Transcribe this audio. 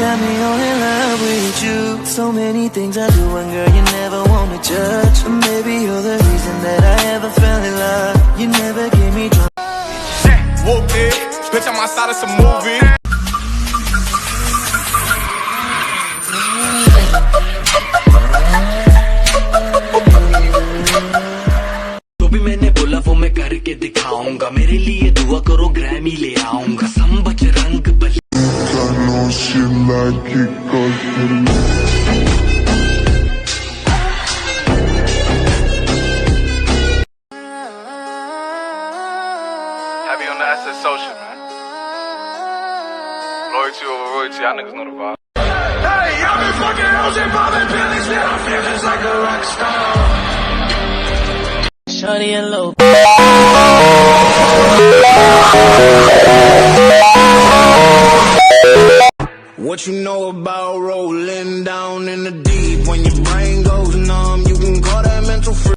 got me all in love with you. So many things I do, and girl, you never want to judge. Maybe you're the reason that I ever fell in love. You never gave me drunk. Whoop it, bitch, I'm outside of some movie. तो भी मैंने बोला वो मैं करके दिखाऊंगा मेरे लिए दुआ करो ग्रैमी ले आऊंगा संबच रंग बली Heavy on the asset social, man. Loyalty over royalty, y'all niggas know the vibe. Hey, I've been fucking hoes and popping pills, now I feel just like a rock star. Shawty and low. What you know about rolling down in the deep? When your brain goes numb, you can call that mental freak.